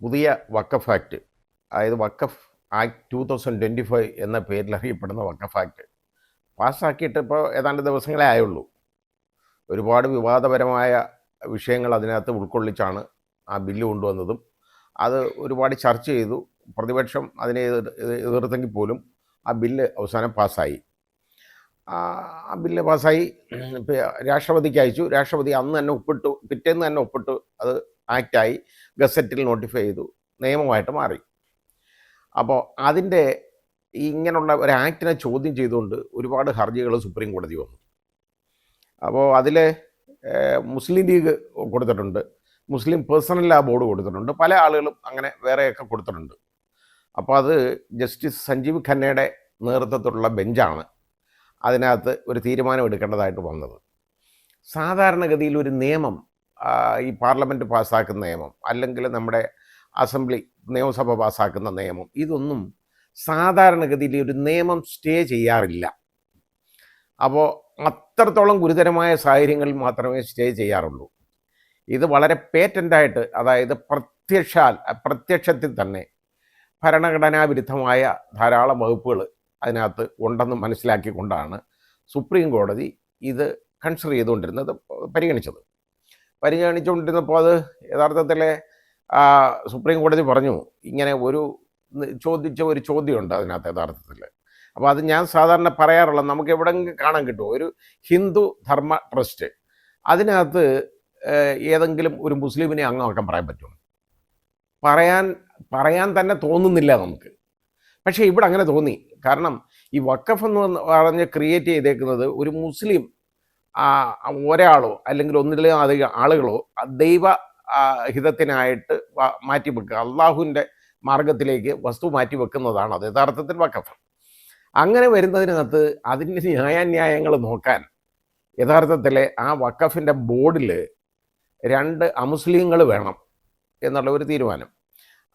പുതിയ വഖഫ് ആക്ട്, അതായത് വഖഫ് ആക്ട് 2025 എന്ന പേരിൽ അറിയപ്പെടുന്ന വഖഫ് ആക്ട് പാസ്സാക്കിയിട്ട് ഇപ്പോൾ ഏതാണ്ട് ദിവസങ്ങളേ ആയുള്ളൂ. ഒരുപാട് വിവാദപരമായ വിഷയങ്ങൾ അതിനകത്ത് ഉൾക്കൊള്ളിച്ചാണ് ആ ബില്ല് കൊണ്ടുവന്നതും അത് ഒരുപാട് ചർച്ച ചെയ്തു. പ്രതിപക്ഷം അതിനെ എതിർത്തെങ്കിൽ പോലും ആ ബില്ല് അവസാനം പാസ്സായി. ആ ബില്ല് പാസ്സായി രാഷ്ട്രപതിക്ക് അയച്ചു. രാഷ്ട്രപതി അന്ന് തന്നെ ഒപ്പിട്ടു, പിറ്റേന്ന് തന്നെ ഒപ്പിട്ടു. അത് ആക്റ്റായി, ഗസറ്റിൽ നോട്ടിഫൈ ചെയ്തു, നിയമമായിട്ട് മാറി. അപ്പോൾ അതിൻ്റെ ഇങ്ങനെയുള്ള ഒരു ആക്ടിനെ ചോദ്യം ചെയ്തുകൊണ്ട് ഒരുപാട് ഹർജികൾ സുപ്രീം കോടതി വന്നു. അപ്പോൾ അതിൽ മുസ്ലിം ലീഗ് കൊടുത്തിട്ടുണ്ട്, മുസ്ലിം പേഴ്സണൽ ലാ ബോർഡ് കൊടുത്തിട്ടുണ്ട്, പല ആളുകളും അങ്ങനെ വേറെയൊക്കെ കൊടുത്തിട്ടുണ്ട്. അപ്പോൾ അത് ജസ്റ്റിസ് സഞ്ജീവ് ഖന്നയുടെ നേതൃത്വത്തിലുള്ള ബെഞ്ചാണ് അതിനകത്ത് ഒരു തീരുമാനം എടുക്കേണ്ടതായിട്ട് വന്നത്. സാധാരണഗതിയിൽ ഒരു നിയമം, ഈ പാർലമെൻറ്റ് പാസ്സാക്കുന്ന നിയമം അല്ലെങ്കിൽ നമ്മുടെ അസംബ്ലി നിയമസഭ പാസ്സാക്കുന്ന നിയമം, ഇതൊന്നും സാധാരണഗതിയിൽ ഒരു നിയമം സ്റ്റേ ചെയ്യാറില്ല. അപ്പോൾ അത്രത്തോളം ഗുരുതരമായ സാഹചര്യങ്ങളിൽ മാത്രമേ സ്റ്റേ ചെയ്യാറുള്ളൂ. ഇത് വളരെ പേറ്റൻ്റായിട്ട്, അതായത് പ്രത്യക്ഷത്തിൽ തന്നെ ഭരണഘടനാ വിരുദ്ധമായ ധാരാളം വകുപ്പുകൾ അതിനകത്ത് ഉണ്ടെന്ന് മനസ്സിലാക്കിക്കൊണ്ടാണ് സുപ്രീം കോടതി ഇത് കൺസിഡർ ചെയ്തുകൊണ്ടിരുന്നത്, പരിഗണിച്ചുകൊണ്ടിരുന്നപ്പോൾ അത് യഥാർത്ഥത്തിൽ സുപ്രീം കോടതി പറഞ്ഞു, ഇങ്ങനെ ചോദിച്ച ഒരു ചോദ്യമുണ്ട് അതിനകത്ത് യഥാർത്ഥത്തിൽ. അപ്പോൾ അത് ഞാൻ സാധാരണ പറയാറുള്ള, നമുക്ക് എവിടെയെങ്കിലും കാണാൻ കിട്ടുമോ, ഒരു ഹിന്ദു ധർമ്മ ട്രസ്റ്റ്, അതിനകത്ത് ഏതെങ്കിലും ഒരു മുസ്ലിമിനെ അംഗമാക്കാൻ പറയാൻ പറ്റുമോ? പറയാൻ തന്നെ തോന്നുന്നില്ല നമുക്ക്. പക്ഷേ ഇവിടെ അങ്ങനെ തോന്നി. കാരണം ഈ വഖഫ് എന്ന് പറഞ്ഞ് ക്രിയേറ്റ് ചെയ്തേക്കുന്നത് ഒരു മുസ്ലിം ഒരാളോ അല്ലെങ്കിൽ ഒന്നിലും അധികം ആളുകളോ ദൈവ ഹിതത്തിനായിട്ട് മാറ്റിവെക്കുക, അള്ളാഹുവിൻ്റെ മാർഗത്തിലേക്ക് വസ്തു മാറ്റി വെക്കുന്നതാണ് അത് യഥാർത്ഥത്തിൽ വഖഫ്. അങ്ങനെ വരുന്നതിനകത്ത് അതിൻ്റെ ന്യായാന്യായങ്ങൾ നോക്കാൻ യഥാർത്ഥത്തിൽ ആ വഖഫിൻ്റെ ബോർഡിൽ 2 അമുസ്ലിങ്ങൾ വേണം എന്നുള്ള ഒരു തീരുമാനം.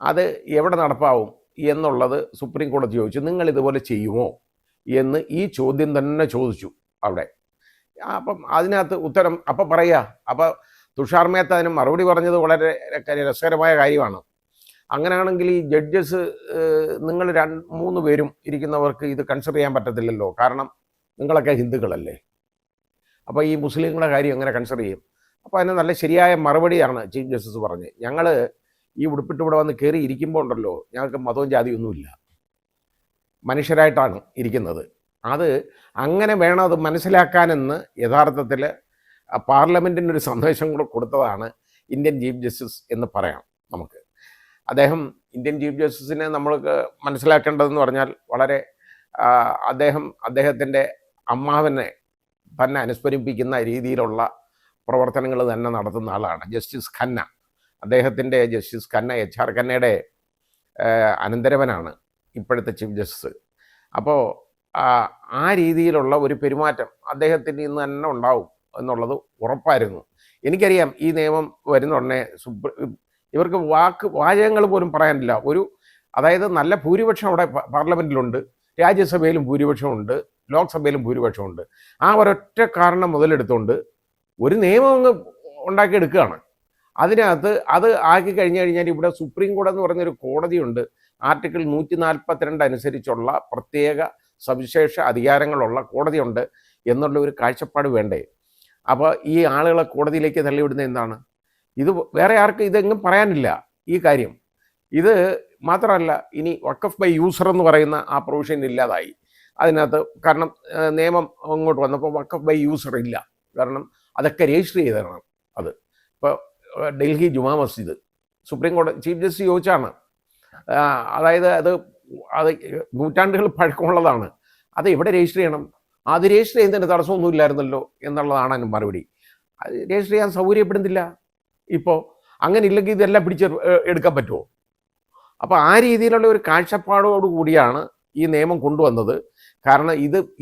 അത് എവിടെ നടപ്പാവും എന്നുള്ളത് സുപ്രീം കോടതി ചോദിച്ചു, നിങ്ങൾ ഇതുപോലെ ചെയ്യുമോ എന്ന് ഈ ചോദ്യം തന്നെ ചോദിച്ചു അവിടെ. അപ്പം അതിനകത്ത് ഉത്തരം അപ്പം പറയുക. അപ്പോൾ തുഷാർ മേത്ത അതിന് മറുപടി പറഞ്ഞത് വളരെ രസകരമായ കാര്യമാണ്. അങ്ങനെയാണെങ്കിൽ ഈ ജഡ്ജസ് നിങ്ങൾ 3 പേരും ഇരിക്കുന്നവർക്ക് ഇത് കൺസിഡർ ചെയ്യാൻ പറ്റത്തില്ലല്ലോ, കാരണം നിങ്ങളൊക്കെ ഹിന്ദുക്കളല്ലേ, അപ്പോൾ ഈ മുസ്ലിങ്ങളുടെ കാര്യം എങ്ങനെ കൺസിഡർ ചെയ്യും? അപ്പോൾ അതിന് നല്ല ശരിയായ മറുപടിയാണ് ചീഫ് ജസ്റ്റിസ് പറഞ്ഞത്. ഞങ്ങൾ ഈ ഉടുപ്പിട്ട് ഇവിടെ വന്ന് കയറി ഇരിക്കുമ്പോൾ ഉണ്ടല്ലോ, ഞങ്ങൾക്ക് മതവും ജാതിയൊന്നുമില്ല, മനുഷ്യരായിട്ടാണ് ഇരിക്കുന്നത്. അത് അങ്ങനെ വേണം അത് മനസ്സിലാക്കാനെന്ന് യഥാർത്ഥത്തിൽ പാർലമെൻറ്റിനൊരു സന്ദേശം കൂടെ കൊടുത്തതാണ് ഇന്ത്യൻ ചീഫ് ജസ്റ്റിസ് എന്ന് പറയാം നമുക്ക്. ഇന്ത്യൻ ചീഫ് ജസ്റ്റിസിനെ നമ്മൾക്ക് മനസ്സിലാക്കേണ്ടതെന്ന് പറഞ്ഞാൽ വളരെ അദ്ദേഹത്തിൻ്റെ അമ്മാവനെ തന്നെ അനുസ്മരിപ്പിക്കുന്ന രീതിയിലുള്ള പ്രവർത്തനങ്ങൾ തന്നെ നടത്തുന്ന ആളാണ് justice Khanna. Justice Khanna HR ഖന്നയുടെ അനന്തരവനാണ് ഇപ്പോഴത്തെ ചീഫ് ജസ്റ്റിസ്. അപ്പോൾ ആ രീതിയിലുള്ള ഒരു പെരുമാറ്റം അദ്ദേഹത്തിന് ഇന്ന് തന്നെ ഉണ്ടാവും എന്നുള്ളത് ഉറപ്പായിരുന്നു. എനിക്കറിയാം ഈ നിയമം വരുന്ന ഉടനെ ഇവർക്ക് വാചകങ്ങൾ പോലും പറയാനില്ല. അതായത് നല്ല ഭൂരിപക്ഷം അവിടെ പാർലമെൻറ്റിലുണ്ട്, രാജ്യസഭയിലും ഭൂരിപക്ഷമുണ്ട്, ലോക്സഭയിലും ഭൂരിപക്ഷമുണ്ട്. ആ ഒരൊറ്റ കാരണം മുതലെടുത്തുകൊണ്ട് ഒരു നിയമം അങ്ങ് ഉണ്ടാക്കിയെടുക്കുകയാണ്. അതിനകത്ത് അത് ആക്കി കഴിഞ്ഞാൽ ഇവിടെ സുപ്രീം കോടതി എന്ന് പറഞ്ഞൊരു കോടതിയുണ്ട്. ആർട്ടിക്കിൾ 142 അനുസരിച്ചുള്ള പ്രത്യേക സവിശേഷ അധികാരങ്ങളുള്ള കോടതിയുണ്ട് എന്നുള്ള ഒരു കാഴ്ചപ്പാട് വേണ്ടേ? അപ്പോൾ ഈ ആളുകളെ കോടതിയിലേക്ക് തള്ളിവിടുന്നത് എന്താണ്? ഇത് വേറെ ആർക്കും ഇതെങ്ങും പറയാനില്ല ഈ കാര്യം. ഇത് മാത്രമല്ല, ഇനി വഖഫ് ബൈ യൂസർ എന്ന് പറയുന്ന ആ പ്രൊവിഷൻ ഇല്ലാതായി അതിനകത്ത്. കാരണം നിയമം അങ്ങോട്ട് വന്നപ്പോൾ വഖഫ് ബൈ യൂസർ ഇല്ല. കാരണം അതൊക്കെ രജിസ്റ്റർ ചെയ്തതാണ്. അത് ഇപ്പോൾ ഡൽഹി ജുമാ മസ്ജിദ് സുപ്രീം കോടതി ചീഫ് ജസ്റ്റിസ് ചോദിച്ചാണ്. അതായത് അത് നൂറ്റാണ്ടുകൾ പഴക്കമുള്ളതാണ്, അത് എവിടെ രജിസ്റ്റർ ചെയ്യണം? അത് രജിസ്റ്റർ ചെയ്യുന്നതിന് തടസ്സമൊന്നും ഇല്ലായിരുന്നല്ലോ എന്നുള്ളതാണ് അതിന് മറുപടി. അത് രജിസ്റ്റർ ചെയ്യാൻ സൗകര്യപ്പെടുന്നില്ല. ഇപ്പോൾ അങ്ങനെ ഇല്ലെങ്കിൽ ഇതെല്ലാം എടുക്കാൻ പറ്റുമോ? അപ്പോൾ ആ രീതിയിലുള്ള ഒരു കാഴ്ചപ്പാടോടു കൂടിയാണ് ഈ നിയമം കൊണ്ടുവന്നത്. കാരണം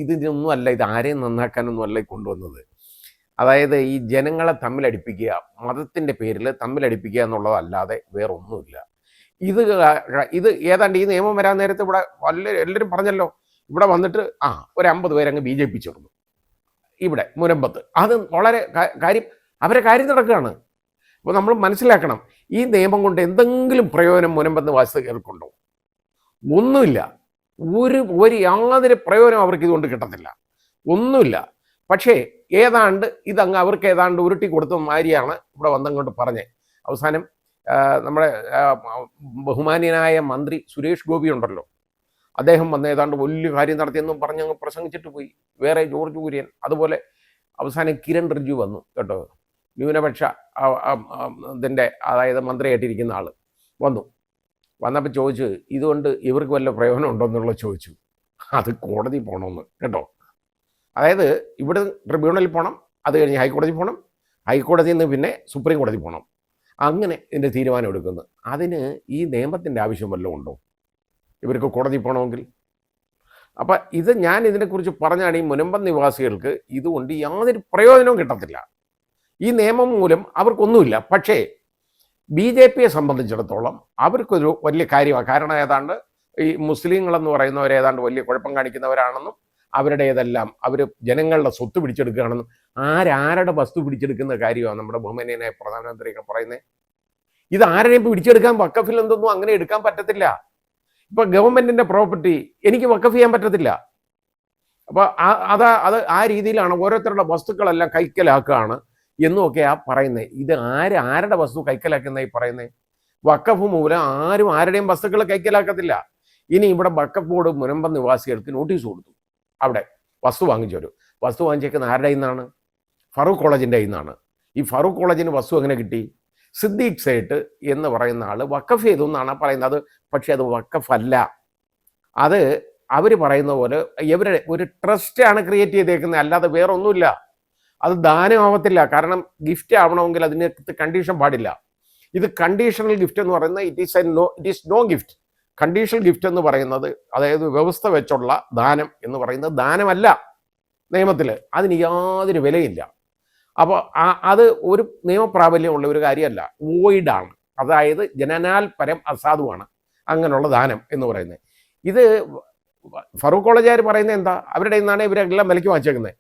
ഇതിനൊന്നും അല്ല, ഇത് ആരെയും നന്നാക്കാനൊന്നും അല്ല കൊണ്ടുവന്നത്. അതായത് ഈ ജനങ്ങളെ തമ്മിലടിപ്പിക്കുക, മതത്തിൻ്റെ പേരിൽ തമ്മിലടിപ്പിക്കുക എന്നുള്ളതല്ലാതെ വേറൊന്നുമില്ല. ഇത് ഏതാണ്ട് ഈ നിയമം വരാൻ നേരത്തെ ഇവിടെ എല്ലാവരും പറഞ്ഞല്ലോ, ഇവിടെ വന്നിട്ട് ഒരു 50 പേരങ്ങ് BJP ചേർന്നു ഇവിടെ മുനമ്പത്ത്. അത് വളരെ അവരെ കാര്യം നടക്കുകയാണ്. അപ്പോൾ നമ്മൾ മനസ്സിലാക്കണം, ഈ നിയമം കൊണ്ട് എന്തെങ്കിലും പ്രയോജനം മുനമ്പം നിവാസികൾക്കുണ്ടോ? ഒന്നുമില്ല. ഒരു യാതൊരു പ്രയോജനം അവർക്ക് ഇതുകൊണ്ട് കിട്ടത്തില്ല, ഒന്നുമില്ല. പക്ഷേ ഏതാണ്ട് ഇതങ്ങ് അവർക്ക് ഏതാണ്ട് ഉരുട്ടി കൊടുത്ത മാതിരിയാണ് ഇവിടെ വന്നങ്ങോട്ട് പറഞ്ഞത്. അവസാനം നമ്മുടെ ബഹുമാന്യനായ മന്ത്രി സുരേഷ് ഗോപി ഉണ്ടല്ലോ, അദ്ദേഹം വന്ന് ഏതാണ്ട് വലിയ കാര്യം നടത്തിയെന്നും പറഞ്ഞങ്ങ് പ്രസംഗിച്ചിട്ട് പോയി. വേറെ ജോർജ് കുര്യൻ, അതുപോലെ അവസാനം കിരൺ റിജ്ജു വന്നു കേട്ടോ, ന്യൂനപക്ഷ ഇതിൻ്റെ അതായത് മന്ത്രിയായിട്ടിരിക്കുന്ന ആൾ വന്നപ്പോൾ ചോദിച്ചു, ഇതുകൊണ്ട് ഇവർക്ക് വല്ല പ്രയോജനം ഉണ്ടോ എന്നുള്ള ചോദിച്ചു. അത് കോടതി പോകണമെന്ന് കേട്ടോ. അതായത് ഇവിടെ ട്രിബ്യൂണലിൽ പോകണം, അത് കഴിഞ്ഞ് ഹൈക്കോടതി പോകണം, ഹൈക്കോടതിയിൽ നിന്ന് പിന്നെ സുപ്രീം കോടതി പോകണം, അങ്ങനെ ഇതിൻ്റെ തീരുമാനം എടുക്കുന്നു. അതിന് ഈ നിയമത്തിൻ്റെ ആവശ്യം വല്ലതും ഉണ്ടോ ഇവർക്ക് കോടതി പോകണമെങ്കിൽ? അപ്പം ഞാൻ ഇതിനെക്കുറിച്ച് പറഞ്ഞാണ് ഈ മുനമ്പം നിവാസികൾക്ക് ഇതുകൊണ്ട് യാതൊരു പ്രയോജനവും കിട്ടത്തില്ല. ഈ നിയമം മൂലം അവർക്കൊന്നുമില്ല. പക്ഷേ BJPയെ സംബന്ധിച്ചിടത്തോളം അവർക്കൊരു വലിയ കാര്യമാണ്. കാരണം ഏതാണ്ട് ഈ മുസ്ലിങ്ങളെന്ന് പറയുന്നവർ ഏതാണ്ട് വലിയ കുഴപ്പം കാണിക്കുന്നവരാണെന്നും അവരുടേതെല്ലാം അവർ ജനങ്ങളുടെ സ്വത്ത് പിടിച്ചെടുക്കുകയാണെന്നും ആരാരുടെ വസ്തു പിടിച്ചെടുക്കുന്ന കാര്യമാണ് നമ്മുടെ ബഹുമാന്യനായ പ്രധാനമന്ത്രിയൊക്കെ പറയുന്നത്. ഇത് ആരെയും പിടിച്ചെടുക്കാൻ വഖഫിൽ എന്തൊന്നും അങ്ങനെ എടുക്കാൻ പറ്റത്തില്ല. ഇപ്പം ഗവൺമെൻറ്റിൻ്റെ പ്രോപ്പർട്ടി എനിക്ക് വഖഫ് ചെയ്യാൻ പറ്റത്തില്ല. അപ്പോൾ അത് ആ രീതിയിലാണ് ഓരോരുത്തരുടെ വസ്തുക്കളെല്ലാം കൈക്കലാക്കുകയാണ് എന്നുമൊക്കെയാ പറയുന്നത്. ഇത് ആരുടെ വസ്തു കൈക്കലാക്കുന്നതായി പറയുന്നത്? വഖഫ് മൂലം ആരും ആരുടെയും വസ്തുക്കൾ കൈക്കലാക്കത്തില്ല. ഇനി ഇവിടെ വഖഫ് ബോർഡ് മുനമ്പം നിവാസികൾക്ക് നോട്ടീസ് കൊടുത്തു, അവിടെ വസ്തു വാങ്ങിച്ചു വരും. വസ്തു വാങ്ങിച്ചേക്കുന്ന ആരുടെ നിന്നാണ്? ഫറൂഖ് കോളേജിൻ്റെ നിന്നാണ്. ഈ ഫറൂഖ് കോളേജിന് വസ്തു എങ്ങനെ കിട്ടി? സിദ്ദീഖ് സേട്ട് എന്ന് പറയുന്ന ആൾ വഖഫ് ചെയ്തു എന്നാണ് പറയുന്നത്. പക്ഷെ അത് വഖഫ് അല്ല. അത് അവർ പറയുന്ന പോലെ ഇവരുടെ ഒരു ട്രസ്റ്റാണ് ക്രിയേറ്റ് ചെയ്തേക്കുന്നത്, അല്ലാതെ വേറെ ഒന്നുമില്ല. അത് ദാനമാവത്തില്ല. കാരണം ഗിഫ്റ്റ് ആവണമെങ്കിൽ അതിനകത്ത് കണ്ടീഷൻ പാടില്ല. ഇത് കണ്ടീഷണൽ ഗിഫ്റ്റ് എന്ന് പറയുന്നത് it is no gift. Conditional gift എന്ന് പറയുന്നത്, അതായത് വ്യവസ്ഥ വെച്ചുള്ള ദാനം എന്ന് പറയുന്നത് ദാനമല്ല നിയമത്തിൽ. അതിന് യാതൊരു വിലയില്ല. അപ്പോൾ അത് ഒരു നിയമപ്രാബല്യമുള്ള ഒരു കാര്യമല്ല, വോയിഡാണ്. അതായത് ജനനാൽ പരം അസാധുവാണ് അങ്ങനെയുള്ള ദാനം എന്ന് പറയുന്നത്. ഇത് ഫറൂഖ് കോളേജുകാർ പറയുന്നത് എന്താ? അവരുടെ നിന്നാണ് ഇവരെല്ലാം വിലയ്ക്ക് വാങ്ങിച്ചേക്കുന്നത്.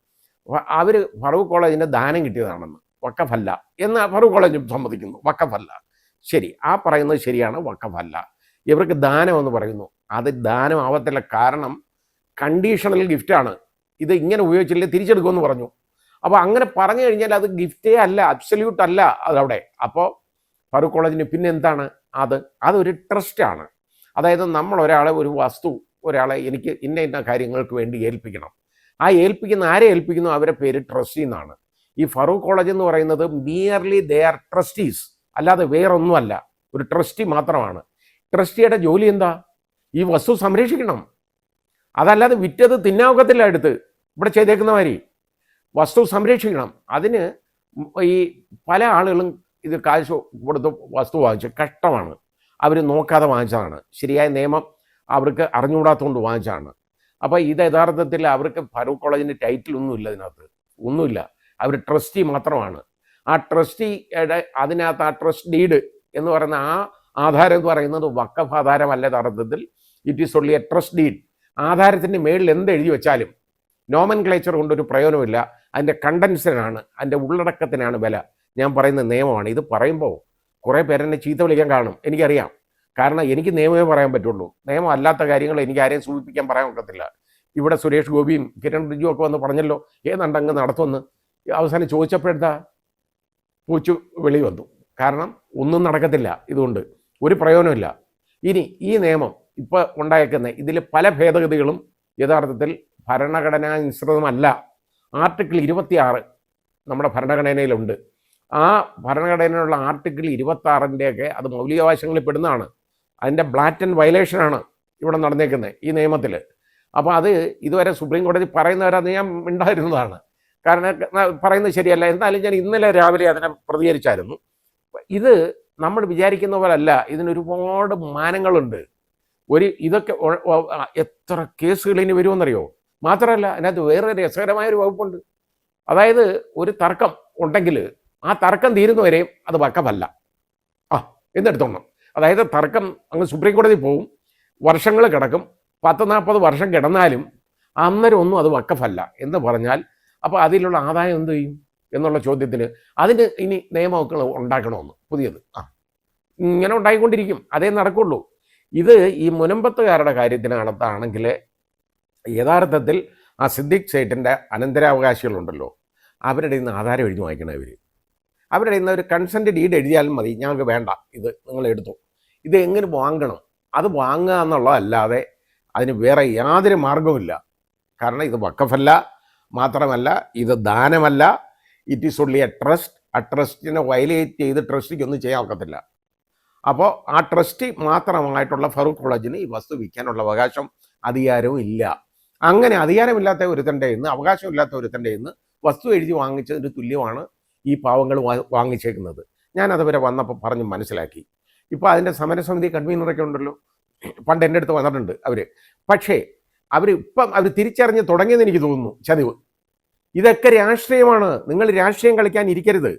അവർ ഫറൂഖ് കോളേജിൻ്റെ ദാനം കിട്ടിയതാണെന്ന്, വഖഫല്ല എന്ന് ഫറൂഖ് കോളേജ് സമ്മതിക്കുന്നു. വഖഫല്ല, ശരി, ആ പറയുന്നത് ശരിയാണ്, വഖഫല്ല. ഇവർക്ക് ദാനം എന്ന് പറയുന്നു, അത് ദാനം ആവത്തില്ല. കാരണം കണ്ടീഷണൽ ഗിഫ്റ്റാണ്. ഇത് ഇങ്ങനെ ഉപയോഗിച്ചില്ലേ തിരിച്ചെടുക്കുമെന്ന് പറഞ്ഞു. അപ്പോൾ അങ്ങനെ പറഞ്ഞു കഴിഞ്ഞാൽ അത് ഗിഫ്റ്റേ അല്ല, അബ്സല്യൂട്ട് അല്ല അതവിടെ. അപ്പോൾ ഫറൂഖ് കോളേജിന് പിന്നെ എന്താണ്? അതൊരു ട്രസ്റ്റാണ്. അതായത് നമ്മൾ ഒരു വസ്തു എനിക്ക് ഇന്ന കാര്യങ്ങൾക്ക് വേണ്ടി ഏൽപ്പിക്കണം. ആ ഏൽപ്പിക്കുന്ന ആരെ ഏൽപ്പിക്കുന്നു? അവരെ പേര് ട്രസ്റ്റി എന്നാണ്. ഈ ഫറൂഖ് കോളേജ് എന്ന് പറയുന്നത് മിയർലി ദേ ആർ ട്രസ്റ്റീസ്, അല്ലാതെ വേറൊന്നുമല്ല, ഒരു ട്രസ്റ്റി മാത്രമാണ്. ട്രസ്റ്റിയുടെ ജോലി എന്താ? ഈ വസ്തു സംരക്ഷിക്കണം. അതല്ലാതെ വിറ്റത് തിന്നാവകത്തില്ല എടുത്ത് ഇവിടെ ചെയ്തേക്കുന്ന മാതിരി വസ്തു സംരക്ഷിക്കണം. അതിന് ഈ പല ആളുകളും ഇത് കാശ് കൊടുത്ത് വസ്തു വാങ്ങിച്ച് കഷ്ടമാണ്, അവർ നോക്കാതെ വാങ്ങിച്ചതാണ്, ശരിയായ നിയമം അവർക്ക് അറിഞ്ഞുകൂടാത്തതുകൊണ്ട് വാങ്ങിച്ചതാണ്. അപ്പോൾ ഇത് യഥാർത്ഥത്തിൽ അവർക്ക് ഫറൂഖ് കോളേജിൻ്റെ ടൈറ്റിലൊന്നുമില്ല, ഇതിനകത്ത് ഒന്നുമില്ല. അവർ ട്രസ്റ്റി മാത്രമാണ്. ആ ട്രസ്റ്റിയുടെ അതിനകത്ത് ആ ട്രസ്റ്റ് ഡീഡ് എന്ന് പറയുന്ന ആ ആധാരം എന്ന് പറയുന്നത് വഖഫ് ആധാരമല്ല യഥാർത്ഥത്തിൽ. It is only a trust deed. ആധാരത്തിൻ്റെ മേളിൽ എന്ത് എഴുതി വെച്ചാലും നോമൻ ക്ലേച്ചർ കൊണ്ടൊരു പ്രയോജനമില്ല. അതിൻ്റെ കണ്ടൻസിനാണ്, അതിൻ്റെ ഉള്ളടക്കത്തിനാണ് വില. ഞാൻ പറയുന്ന നിയമമാണ്. ഇത് പറയുമ്പോൾ കുറേ പേരെന്നെ ചീത്ത വിളിക്കാൻ കാണും, എനിക്കറിയാം. കാരണം എനിക്ക് നിയമമേ പറയാൻ പറ്റുള്ളൂ. നിയമം അല്ലാത്ത കാര്യങ്ങൾ എനിക്ക് ആരെയും സൂചിപ്പിക്കാൻ പറയാൻ ഒക്കത്തില്ല. ഇവിടെ സുരേഷ് ഗോപിയും കിരൺ റിജ്ജുവും ഒക്കെ വന്ന് പറഞ്ഞല്ലോ ഏതാണ്ടങ്ങ് നടത്തുമെന്ന്. അവസാനം ചോദിച്ചപ്പോഴെന്താ പൂച്ചു വെളി വന്നു. കാരണം ഒന്നും നടക്കത്തില്ല, ഇതുകൊണ്ട് ഒരു പ്രയോജനമില്ല. ഇനി ഈ നിയമം ഇപ്പോൾ ഉണ്ടായേക്കുന്ന ഇതിൽ പല ഭേദഗതികളും യഥാർത്ഥത്തിൽ ഭരണഘടനാനുസൃതമല്ല. ആർട്ടിക്കിൾ 26 നമ്മുടെ ഭരണഘടനയിലുണ്ട്. ആ ഭരണഘടനയിലുള്ള ആർട്ടിക്കിൾ 26-ൻ്റെയൊക്കെ അത് മൗലികാവകാശങ്ങളിൽ പെടുന്നതാണ്. അതിൻ്റെ ബ്ലാറ്റൻ വയലേഷനാണ് ഇവിടെ നടന്നേക്കുന്നത് ഈ നിയമത്തിൽ. അപ്പോൾ അത് ഇതുവരെ സുപ്രീം കോടതി പറയുന്നവരത് ഞാൻ മിണ്ടായിരുന്നതാണ്. കാരണം പറയുന്നത് ശരിയല്ല. എന്നാലും ഞാൻ ഇന്നലെ രാവിലെ അതിനെ പ്രതികരിച്ചായിരുന്നു. ഇത് നമ്മൾ വിചാരിക്കുന്ന പോലല്ല, ഇതിനൊരുപാട് മാനങ്ങളുണ്ട്. ഇതൊക്കെ എത്ര കേസുകൾ ഇനി വരുമെന്നറിയോ? മാത്രമല്ല അതിനകത്ത് വേറെ രസകരമായൊരു വകുപ്പുണ്ട്. അതായത് ഒരു തർക്കം ഉണ്ടെങ്കിൽ ആ തർക്കം തീരുന്നവരെയും അത് വഖഫല്ല എന്നെടുത്തോണം. അതായത് തർക്കം അങ്ങ് സുപ്രീം കോടതി പോവും, വർഷങ്ങൾ കിടക്കും, 10-40 വർഷം കിടന്നാലും അന്നേരം ഒന്നും അത് വഖഫല്ല എന്ന് പറഞ്ഞാൽ അപ്പോൾ അതിലുള്ള ആദായം എന്ത് ചെയ്യും എന്നുള്ള ചോദ്യത്തിന് അതിന് ഇനി നിയമമൊക്കെ ഉണ്ടാക്കണമെന്ന് പുതിയത്. ഇങ്ങനെ ഉണ്ടായിക്കൊണ്ടിരിക്കും, അതേ നടക്കുള്ളൂ. ഇത് ഈ മുനമ്പത്തുകാരുടെ കാര്യത്തിനകത്താണെങ്കിൽ യഥാർത്ഥത്തിൽ ആ സിദ്ദിഖ് സേഠിൻ്റെ അനന്തരാവകാശികളുണ്ടല്ലോ, അവരുടെ ഇന്ന് ആധാരം എഴുതി വാങ്ങിക്കണം. അവരുടെ ഇന്ന് ഒരു കൺസെൻറ്റ് ഡീഡ് എഴുതിയാലും മതി, ഞങ്ങൾക്ക് വേണ്ട, ഇത് നിങ്ങൾ എടുത്തു. ഇത് എങ്ങനെ വാങ്ങണം? അത് വാങ്ങുക എന്നുള്ളതല്ലാതെ അതിന് വേറെ യാതൊരു മാർഗവുമില്ല. കാരണം ഇത് വഖഫല്ല, മാത്രമല്ല ഇത് ദാനമല്ല, it is only a trust. ആ ട്രസ്റ്റിനെ വയലേറ്റ് ചെയ്ത് ട്രസ്റ്റിക്ക് ഒന്നും ചെയ്യാൻ ഒക്കത്തില്ല. അപ്പോൾ ആ ട്രസ്റ്റി മാത്രമായിട്ടുള്ള ഫറൂഖ് കോളേജിന് ഈ വസ്തു വിൽക്കാനുള്ള അവകാശം, അധികാരവും ഇല്ല. അങ്ങനെ അധികാരമില്ലാത്ത ഒരുത്തൻ്റെ ഇന്ന്, അവകാശമില്ലാത്ത ഒരുത്തൻ്റെ ഇന്ന് വസ്തു എഴുതി വാങ്ങിച്ചതിന് തുല്യമാണ് ഈ പാവങ്ങൾ വാങ്ങിച്ചേക്കുന്നത്. ഞാനതുവരെ വന്നപ്പോൾ പറഞ്ഞ് മനസ്സിലാക്കി. ഇപ്പോൾ അതിൻ്റെ സമരസമിതി കൺവീനറൊക്കെ ഉണ്ടല്ലോ, പണ്ട് എൻ്റെ അടുത്ത് വന്നിട്ടുണ്ട് അവർ. പക്ഷേ അവർ തിരിച്ചറിഞ്ഞ് തുടങ്ങിയെന്ന് എനിക്ക് തോന്നുന്നു ചതിവ്. ഇതൊക്കെ രാഷ്ട്രീയമാണ്. നിങ്ങൾ രാഷ്ട്രീയം കളിക്കാൻ ഇരിക്കരുത്.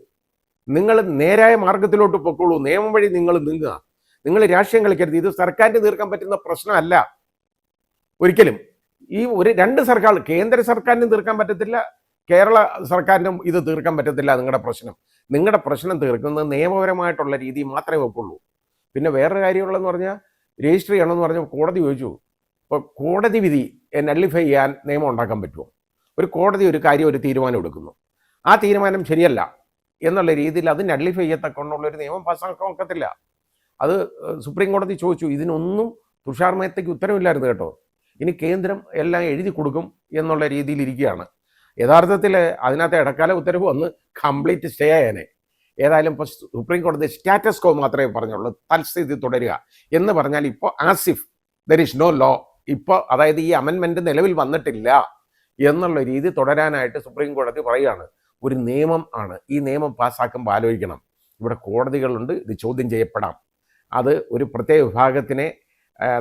നിങ്ങൾ നേരായ മാർഗത്തിലോട്ട് പൊക്കോളൂ. നിയമം വഴി നിങ്ങൾ നീങ്ങുക. നിങ്ങൾ രാഷ്ട്രീയം കളിക്കരുത്. ഇത് സർക്കാരിന് തീർക്കാൻ പറ്റുന്ന പ്രശ്നമല്ല ഒരിക്കലും. ഈ രണ്ട് സർക്കാർ, കേന്ദ്ര സർക്കാരിനും തീർക്കാൻ പറ്റത്തില്ല, കേരള സർക്കാരിനും ഇത് തീർക്കാൻ പറ്റത്തില്ല. നിങ്ങളുടെ പ്രശ്നം തീർക്കുന്നത് നിയമപരമായിട്ടുള്ള രീതി മാത്രമേ വെക്കുള്ളൂ. പിന്നെ വേറൊരു കാര്യമുള്ളതെന്ന് പറഞ്ഞാൽ, രജിസ്റ്റർ ചെയ്യണമെന്ന് പറഞ്ഞാൽ കോടതി ചോദിച്ചു. ഇപ്പോൾ കോടതി വിധി നള്ളിഫൈ ചെയ്യാൻ നിയമം ഉണ്ടാക്കാൻ പറ്റുമോ? ഒരു കോടതി ഒരു കാര്യം, ഒരു തീരുമാനം എടുക്കുന്നു, ആ തീരുമാനം ശരിയല്ല എന്നുള്ള രീതിയിൽ അത് നള്ളിഫൈ ചെയ്യത്തക്കൊണ്ടുള്ളൊരു നിയമം പാസ്സാക്കാൻ ഒക്കത്തില്ല. അത് സുപ്രീം കോടതി ചോദിച്ചു. ഇതിനൊന്നും തുഷാർ മേത്തയ്ക്ക് ഉത്തരവില്ലായിരുന്നു കേട്ടോ. ഇനി കേന്ദ്രം എല്ലാം എഴുതി കൊടുക്കും എന്നുള്ള രീതിയിൽ ഇരിക്കുകയാണ്. യഥാർത്ഥത്തിൽ അതിനകത്ത് ഇടക്കാല ഉത്തരവ് വന്ന് കംപ്ലീറ്റ് സ്റ്റേ ആയേനെ. ഏതായാലും ഇപ്പോൾ സുപ്രീം കോടതി സ്റ്റാറ്റസ് കോ മാത്രമേ പറഞ്ഞുള്ളൂ, തൽസ്ഥിതി തുടരുക എന്ന് പറഞ്ഞാൽ ഇപ്പോൾ as if there is no law. ഇപ്പോൾ അതായത് ഈ അമെൻമെൻറ്റ് നിലവിൽ വന്നിട്ടില്ല എന്നുള്ള രീതി തുടരാനായിട്ട് സുപ്രീം കോടതി പറയുകയാണ്. ഒരു നിയമം ആണ്. ഈ നിയമം പാസ്സാക്കുമ്പോൾ ആലോചിക്കണം, ഇവിടെ കോടതികളുണ്ട്, ഇത് ചോദ്യം ചെയ്യപ്പെടാം. അത് ഒരു പ്രത്യേക വിഭാഗത്തിനെ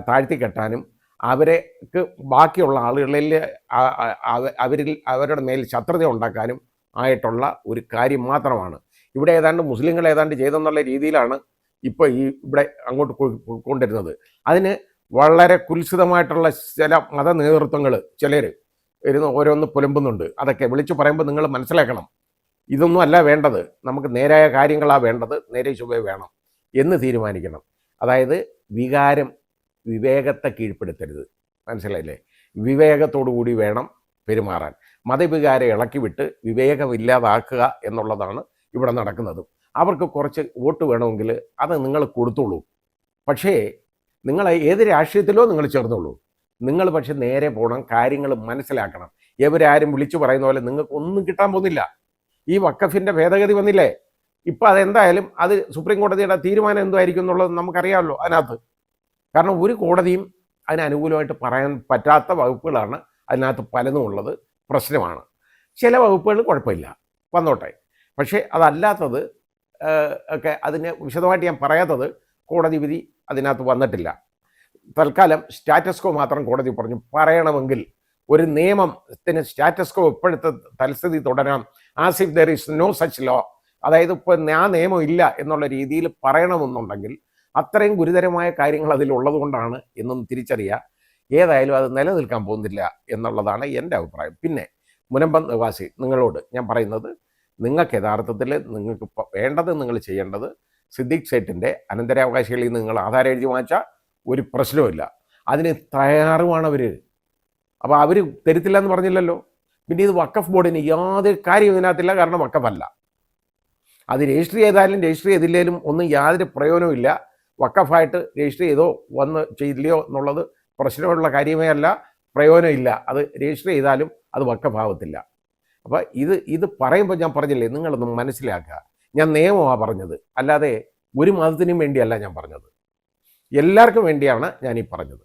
താഴ്ത്തിക്കെട്ടാനും അവർക്ക് ബാക്കിയുള്ള ആളുകളിൽ അവരുടെ മേൽ ശത്രുത ഉണ്ടാക്കാനും ആയിട്ടുള്ള ഒരു കാര്യം മാത്രമാണ്. ഇവിടെ ഏതാണ്ട് മുസ്ലിങ്ങൾ ഏതാണ്ട് ചെയ്തെന്നുള്ള രീതിയിലാണ് ഇപ്പോൾ ഇവിടെ അങ്ങോട്ട് കൊണ്ടിരുന്നത്. അതിന് വളരെ കുൽസിതമായിട്ടുള്ള ചില മത നേതൃത്വങ്ങൾ ചിലർ ഇരുന്ന് ഓരോന്ന് പുലമ്പുന്നുണ്ട്. അതൊക്കെ വിളിച്ചു പറയുമ്പോൾ നിങ്ങൾ മനസ്സിലാക്കണം, ഇതൊന്നും അല്ല വേണ്ടത്. നമുക്ക് നേരായ കാര്യങ്ങളാണ് വേണ്ടത്, നേരെ ചൊവ്വേ വേണം എന്ന് തീരുമാനിക്കണം. അതായത് വികാരം വിവേകത്തെ കീഴ്പ്പെടുത്തരുത്, മനസ്സിലായില്ലേ? വിവേകത്തോടു കൂടി വേണം പെരുമാറാൻ. മതവികാരം ഇളക്കി വിട്ട് വിവേകമില്ലാതാക്കുക എന്നുള്ളതാണ് ഇവിടെ നടക്കുന്നത്. അവർക്ക് കുറച്ച് വോട്ട് വേണമെങ്കിൽ അത് നിങ്ങൾ കൊടുത്തോളൂ. പക്ഷേ നിങ്ങൾ ഏത് രാഷ്ട്രീയത്തിലോ നിങ്ങൾ ചേർന്നോളൂ. നിങ്ങൾ പക്ഷെ നേരെ പോകണം, കാര്യങ്ങൾ മനസ്സിലാക്കണം. ഇവരാരും വിളിച്ചു പറയുന്ന പോലെ നിങ്ങൾക്ക് ഒന്നും കിട്ടാൻ പോകുന്നില്ല. ഈ വഖഫിൻ്റെ ഭേദഗതി വന്നില്ലേ, ഇപ്പം അതെന്തായാലും അത് സുപ്രീം കോടതിയുടെ തീരുമാനം എന്തായിരിക്കും എന്നുള്ളത് നമുക്കറിയാമല്ലോ അതിനകത്ത്. കാരണം ഒരു കോടതിയും അതിന് അനുകൂലമായിട്ട് പറയാൻ പറ്റാത്ത വകുപ്പുകളാണ് അതിനകത്ത് പലതും ഉള്ളത്. പ്രശ്നമാണ്. ചില വകുപ്പുകൾ കുഴപ്പമില്ല, വന്നോട്ടെ. പക്ഷേ അതല്ലാത്തത് ഒക്കെ അതിന് വിശദമായിട്ട് ഞാൻ പറയാത്തത്, കോടതി വിധി അതിനകത്ത് വന്നിട്ടില്ല. തൽക്കാലം സ്റ്റാറ്റസ് കോ മാത്രം കോടതി പറഞ്ഞു. പറയണമെങ്കിൽ ഒരു നിയമത്തിന് സ്റ്റാറ്റസ് കോ ഇപ്പോഴത്തെ തൽസ്ഥിതി തുടരണം, as if there is no such law. അതായത് ഇപ്പോൾ ആ നിയമം ഇല്ല എന്നുള്ള രീതിയിൽ പറയണമെന്നുണ്ടെങ്കിൽ അത്രയും ഗുരുതരമായ കാര്യങ്ങൾ അതിലുള്ളത് കൊണ്ടാണ് എന്നും തിരിച്ചറിയുക. ഏതായാലും അത് നിലനിൽക്കാൻ പോകുന്നില്ല എന്നുള്ളതാണ് എൻ്റെ അഭിപ്രായം. പിന്നെ മുനമ്പം നിവാസി നിങ്ങളോട് ഞാൻ പറയുന്നത്, നിങ്ങൾക്ക് യഥാർത്ഥത്തിൽ നിങ്ങൾക്ക് വേണ്ടത്, നിങ്ങൾ ചെയ്യേണ്ടത്, സിദ്ദിഖ് സേഠിൻ്റെ അനന്തരാവകാശികളിൽ നിന്ന് നിങ്ങൾ ആധാരം എഴുതി വാങ്ങിച്ചാൽ ഒരു പ്രശ്നവുമില്ല, അതിന് തയ്യാറുമാണ് അവർ. അപ്പോൾ അവർ തരുത്തില്ല എന്ന് പറഞ്ഞില്ലല്ലോ. പിന്നെ ഇത് വഖഫ് ബോർഡിന് യാതൊരു കാര്യം ഇതിനകത്തില്ല, കാരണം വഖഫല്ല. അത് രജിസ്റ്റർ ചെയ്താലും രജിസ്റ്റർ ചെയ്തില്ലേലും ഒന്നും യാതൊരു പ്രയോജനവും ഇല്ല. വഖഫായിട്ട് രജിസ്റ്റർ ചെയ്തോ വന്ന് ചെയ്തില്ലയോ എന്നുള്ളത് പ്രശ്നമുള്ള കാര്യമേ അല്ല, പ്രയോജനമില്ല. അത് രജിസ്റ്റർ ചെയ്താലും അത് വഖഫാവത്തില്ല. അപ്പോൾ ഇത് പറയുമ്പോൾ ഞാൻ പറഞ്ഞില്ലേ, നിങ്ങളൊന്ന് മനസ്സിലാക്കുക. ഞാൻ നിയമമാണ് പറഞ്ഞത്, അല്ലാതെ ഒരു മതത്തിനും വേണ്ടിയല്ല ഞാൻ പറഞ്ഞത്. എല്ലാവർക്കും വേണ്ടിയാണ് ഞാൻ ഈ പറഞ്ഞത്.